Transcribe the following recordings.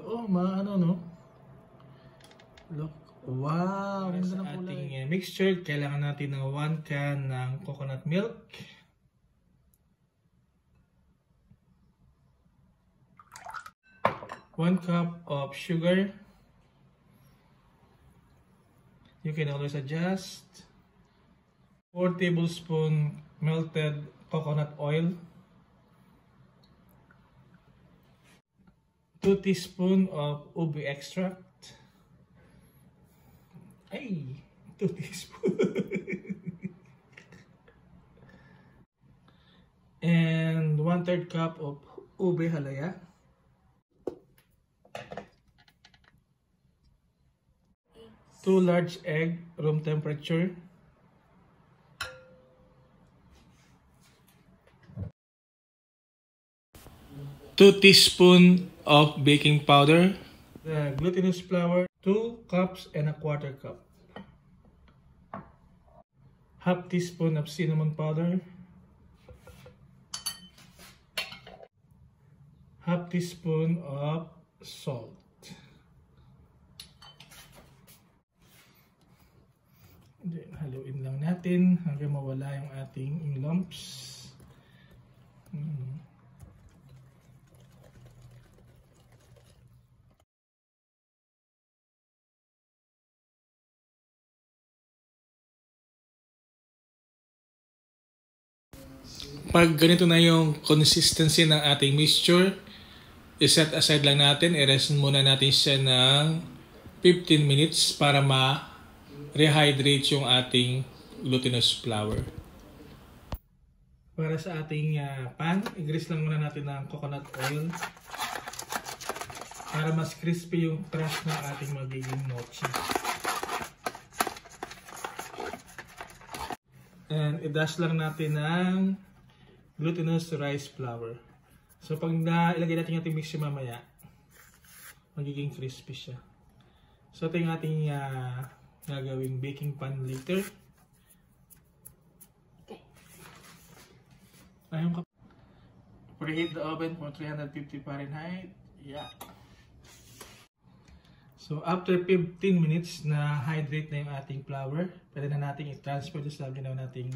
oh, ano no? Look. Wow, ganda ng kulay. Ating mixture, kailangan natin ng 1 can ng coconut milk. 1 cup of sugar. You can always adjust. 4 tablespoons melted coconut oil. 2 teaspoons of ubi extract. Ay, 2 teaspoons. And 1/3 cup of ube halaya. 2 large egg, room temperature. 2 teaspoons of baking powder. The glutinous flour, 2 cups and a 1/4 cup. Half teaspoon of cinnamon powder. Half teaspoon of salt. Then, haluin lang natin hanggang mawala yung ating lumps. Pag ganito na yung consistency ng ating mixture, i-set aside lang natin, i-rest muna natin siya ng 15 minutes para ma-rehydrate yung ating glutinous flour. Para sa ating pan, i-grease lang muna natin ng coconut oil para mas crispy yung crust ng ating magiging mochi. And i-dash lang natin ng glutinous rice flour. So pag ilagay natin yung ating mixture mamaya, magiging crispy siya. So ito yung ating gagawing baking pan later. Okay. Preheat the oven for 350 Fahrenheit. Yeah. So after 15 minutes na hydrate na yung ating flour, pwede na natin i-transfer sa ginawa nating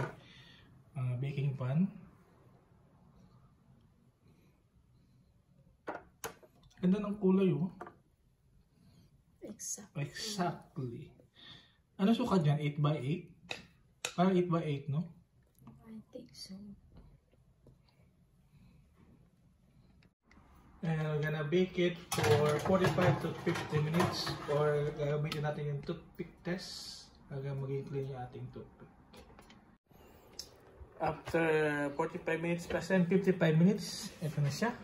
baking pan. Ganda ng kulay, oh. Exactly. Ano sukat dyan? 8x8? Parang 8x8, no? I think so. And we're gonna bake it for 45 to 50 minutes or gagamitin natin yung toothpick test hanggang maging clean yung ating toothpick. After 45 minutes plus and 55 minutes, ito na siya.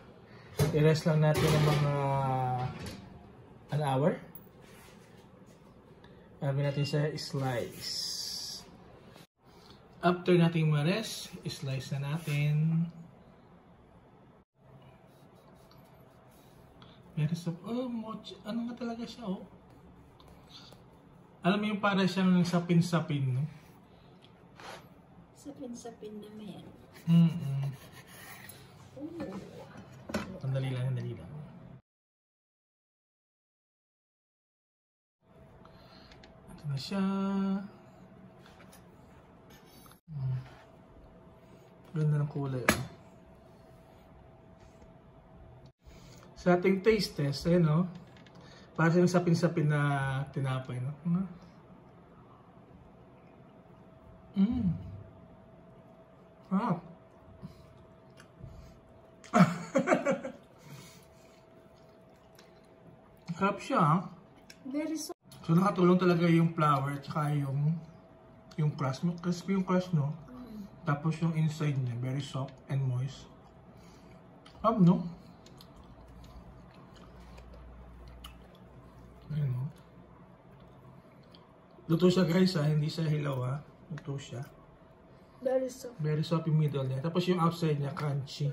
I-rest lang natin ng mga an hour. Gagawin natin siya slice. After natin ma-rest, slice na natin. Very soft. Oh, mochi. Ano nga talaga siya, oh? Alam mo yung para siyang sapin-sapin, no? Sapin-sapin na may ano. Sandali lang, sandali lang. Ito na siya. Ganda ng kulay, oh. Sa ating taste test, ayun, no? Para siyang sapin-sapin na tinapay, no? Ah. Sarap siya, ha? Very soft. So nakatulong talaga yung flour at saka yung crust. Crispy yung crust, no? Tapos yung inside niya, very soft and moist. No? Ayun, no? Luto siya, guys, ha? Hindi siya hilaw, ha? Luto siya. Very soft. Very soft yung middle niya. Tapos yung outside niya, crunchy.